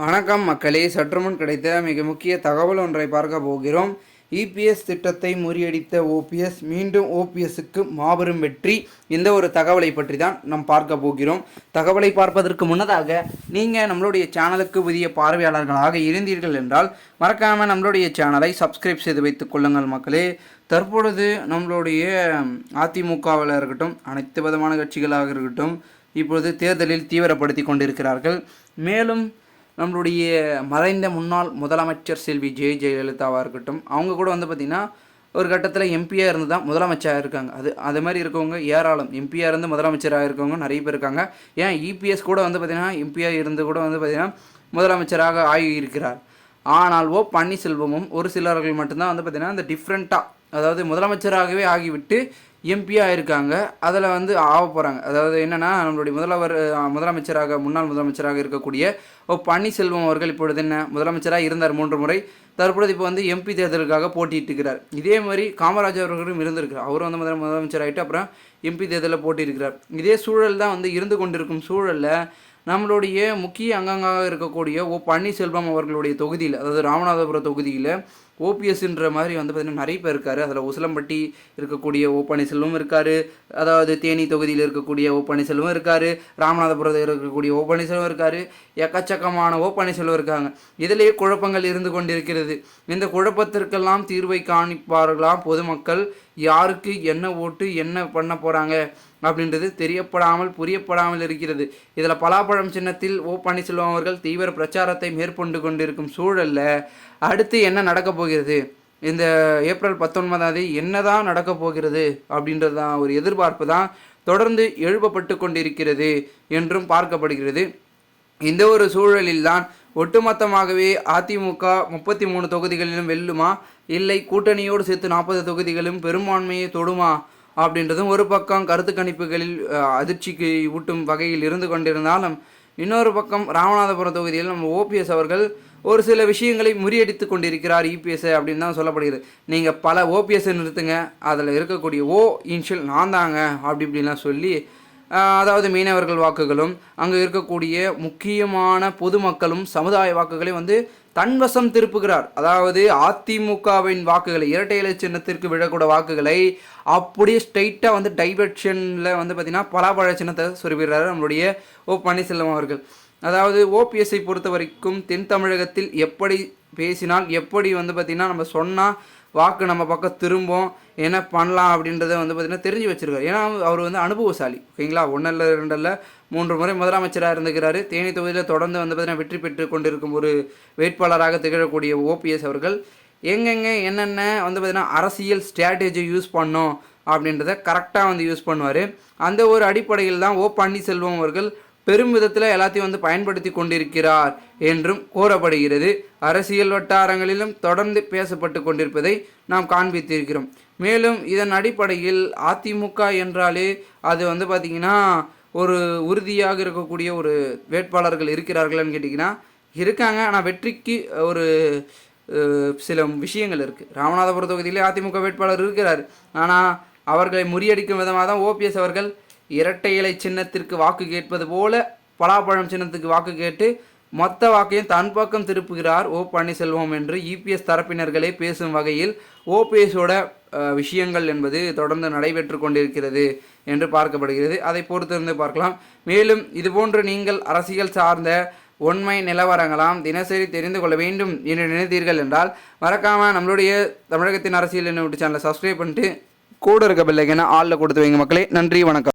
வணக்கம் மக்களே, சற்றுமுன் கிடைத்த மிக முக்கிய தகவல் ஒன்றை பார்க்க போகிறோம். இபிஎஸ் திட்டத்தை முறியடித்த ஓபிஎஸ் மீண்டும் ஓபிஎஸ்க்கு மாபெரும் வெற்றி. இந்த ஒரு தகவலை பற்றி தான் நாம் பார்க்க போகிறோம். தகவலை பார்ப்பதற்கு முன்னதாக நீங்கள் நம்மளுடைய சேனலுக்கு புதிய பார்வையாளர்களாக இருந்தீர்கள் என்றால் மறக்காமல் நம்மளுடைய சேனலை சப்ஸ்கிரைப் செய்து வைத்துக் கொள்ளுங்கள் மக்களே. தற்பொழுது நம்மளுடைய அதிமுகவில் இருக்கட்டும், அனைத்து விதமான கட்சிகளாக இருக்கட்டும், இப்பொழுது தேர்தலில் தீவிரப்படுத்தி கொண்டிருக்கிறார்கள். மேலும் நம்மளுடைய மறைந்த முன்னாள் முதலமைச்சர் செல்வி ஜெயலலிதாவாக இருக்கட்டும், அவங்க கூட பார்த்திங்கன்னா ஒரு கட்டத்தில் எம்பியாக இருந்து தான் முதலமைச்சராக இருக்காங்க. அது மாதிரி இருக்கவங்க ஏராளம். எம்பியாக இருந்து முதலமைச்சராக இருக்கவங்க நிறைய பேர் இருக்காங்க. ஏன் இபிஎஸ் கூட பார்த்திங்கன்னா எம்பியாக இருந்து கூட பார்த்திங்கன்னா முதலமைச்சராக ஆகியிருக்கிறார். ஆனால் பன்னீர்செல்வமும் ஒரு சிலர்கள் மட்டும்தான் பார்த்திங்கன்னா அந்த டிஃப்ரெண்ட்டாக, அதாவது முதலமைச்சராகவே ஆகிவிட்டு எம்பியாக இருக்காங்க. அதில் ஆக போகிறாங்க. அதாவது என்னென்னா, நம்மளுடைய முதலமைச்சராக முன்னாள் முதலமைச்சராக இருக்கக்கூடிய பன்னீர்செல்வம் அவர்கள் இப்பொழுது முதலமைச்சராக இருந்தார் 3 முறை. தற்பொழுது இப்போ எம்பி தேர்தலுக்காக போட்டிட்டு இருக்கிறார். இதே மாதிரி காமராஜர் அவர்களும் இருந்திருக்கிறார். அவரும் முதலமைச்சராகிட்டு அப்புறம் எம்பி தேர்தலில் போட்டியிருக்கிறார். இதே சூழல் தான் இருந்து கொண்டிருக்கும் சூழலில் நம்மளுடைய முக்கிய அங்கங்காக இருக்கக்கூடிய பன்னீர்செல்வம் அவர்களுடைய தொகுதியில், அதாவது ராமநாதபுரம் தொகுதியில் ஓபிஎஸ்ன்ற மாதிரி பார்த்திங்கன்னா நிறைய பேர் இருக்கார். அதில் உசிலம்பட்டி இருக்கக்கூடிய பன்னீர்செல்வம் இருக்கார், அதாவது தேனி தொகுதியில் இருக்கக்கூடிய பன்னீர்செல்வம் இருக்கார், ராமநாதபுரத்தில் இருக்கக்கூடிய பன்னீர்செல்வம் இருக்கார், எக்கச்சக்கமான பன்னீர்செல்வம் இருக்காங்க. இதிலேயே குழப்பங்கள் இருந்து கொண்டிருக்கிறது. இந்த குழப்பத்திற்கெல்லாம் தீர்வை காணிப்பார்களாம் பொதுமக்கள். யாருக்கு என்ன ஓட்டு, என்ன பண்ண போகிறாங்க அப்படின்றது தெரியப்படாமல் புரியப்படாமல் இருக்கிறது. இதில் பலாப்பழம் சின்னத்தில் பன்னீர்செல்வம் அவர்கள் தீவிர பிரச்சாரத்தை மேற்கொண்டு கொண்டிருக்கும் சூழலில் அடுத்து என்ன நடக்கப் போகிறது, இந்த ஏப்ரல் 19 என்னதான் நடக்கப் போகிறது அப்படின்றது தான் ஒரு எதிர்பார்ப்பு தான் தொடர்ந்து எழுப்பப்பட்டு கொண்டிருக்கிறது என்றும் பார்க்கப்படுகிறது. இந்த ஒரு சூழலில்தான் ஒட்டுமொத்தமாகவே அதிமுக 33 தொகுதிகளிலும் வெல்லுமா, இல்லை கூட்டணியோடு சேர்த்து 40 தொகுதிகளும் பெரும்பான்மையை தொடுமா அப்படின்றதும் ஒரு பக்கம் கருத்து கணிப்புகளில் அதிர்ச்சிக்கு ஊட்டும் வகையில் இருந்து கொண்டிருந்தாலும், இன்னொரு பக்கம் ராமநாதபுரம் தொகுதியில் நம்ம ஓபிஎஸ் அவர்கள் ஒரு சில விஷயங்களை முறியடித்து கொண்டிருக்கிறார் இபிஎஸ் அப்படின்னு தான் சொல்லப்படுகிறது. நீங்கள் பல ஓபிஎஸ் நிறுத்துங்க, அதில் இருக்கக்கூடிய இன்ஷியல் நான் தாங்க அப்படி இப்படிலாம் சொல்லி, அதாவது மீனவர்கள் வாக்குகளும் அங்கே இருக்கக்கூடிய முக்கியமான பொதுமக்களும் சமுதாய வாக்குகளை தன்வசம் திருப்புகிறார். அதாவது அதிமுகவின் வாக்குகளை, இரட்டை இலை சின்னத்திற்கு விழக்கூடிய வாக்குகளை அப்படியே ஸ்ட்ரைட்டாக டைவர்ஷனில் பார்த்திங்கன்னா பலாப்பழ சின்னத்தை சொருகிறார் நம்மளுடைய பன்னீர்செல்வம் அவர்கள். அதாவது ஓபிஎஸ்ஐ பொறுத்த வரைக்கும் தென் தமிழகத்தில் எப்படி பேசினால், எப்படி பார்த்திங்கன்னா நம்ம சொன்னால் வாக்கு நம்ம பக்கம் திரும்பும், என்ன பண்ணலாம் அப்படின்றத பார்த்திங்கன்னா தெரிஞ்சு வச்சுருக்காரு. ஏன்னா அவர் அனுபவசாலி. ஓகேங்களா, 1 இல்லை 2 இல்லை 3 முறை முதலமைச்சராக இருந்துக்கிறாரு. தேனி தொகுதியில் தொடர்ந்து பார்த்திங்கன்னா வெற்றி பெற்று கொண்டிருக்கும் ஒரு வேட்பாளராக திகழக்கூடிய ஓபிஎஸ் அவர்கள் எங்கெங்கே என்னென்ன பார்த்திங்கன்னா அரசியல் ஸ்ட்ராட்டஜி யூஸ் பண்ணோம் அப்படின்றத கரெக்டாக யூஸ் பண்ணுவார். அந்த ஒரு அடிப்படையில் தான் பன்னீர்செல்வம் அவர்கள் பெரும் விதத்தில் எல்லாத்தையும் பயன்படுத்தி கொண்டிருக்கிறார் என்றும் கூறப்படுகிறது. அரசியல் வட்டாரங்களிலும் தொடர்ந்து பேசப்பட்டு கொண்டிருப்பதை நாம் காண்பித்திருக்கிறோம். மேலும் இதன் அடிப்படையில் அதிமுக என்றாலே அது பார்த்திங்கன்னா ஒரு உறுதியாக இருக்கக்கூடிய ஒரு வேட்பாளர்கள் இருக்கிறார்கள்னு கேட்டிங்கன்னா இருக்காங்க. ஆனால் வெற்றிக்கு ஒரு சில விஷயங்கள் இருக்குது. ராமநாதபுரம் தொகுதியிலே அதிமுக வேட்பாளர் இருக்கிறார். ஆனால் அவர்களை முறியடிக்கும் விதமாக தான் ஓபிஎஸ் அவர்கள் இரட்டை இலை சின்னத்திற்கு வாக்கு கேட்பது போல பலாப்பழம் சின்னத்துக்கு வாக்கு கேட்டு மொத்த வாக்கையும் தன் பக்கம் திருப்புகிறார் பன்னீர்செல்வம் என்று இபிஎஸ் தரப்பினர்களே பேசும் வகையில் ஓபிஎஸோட விஷயங்கள் என்பது தொடர்ந்து நடைபெற்று கொண்டிருக்கிறது என்று பார்க்கப்படுகிறது. அதை பொறுத்திருந்து பார்க்கலாம். மேலும் இதுபோன்று நீங்கள் அரசியல் சார்ந்த உண்மை நிலவரங்களாம் தினசரி தெரிந்து கொள்ள வேண்டும் என்று நினைத்தீர்கள் என்றால் மறக்காமல் நம்மளுடைய தமிழகத்தின் அரசியல் என்ன சேனலை சப்ஸ்கிரைப் பண்ணிட்டு கூட இருக்க பெல் ஐகானை ஆல்ல கொடுத்து வைங்க மக்களே. நன்றி, வணக்கம்.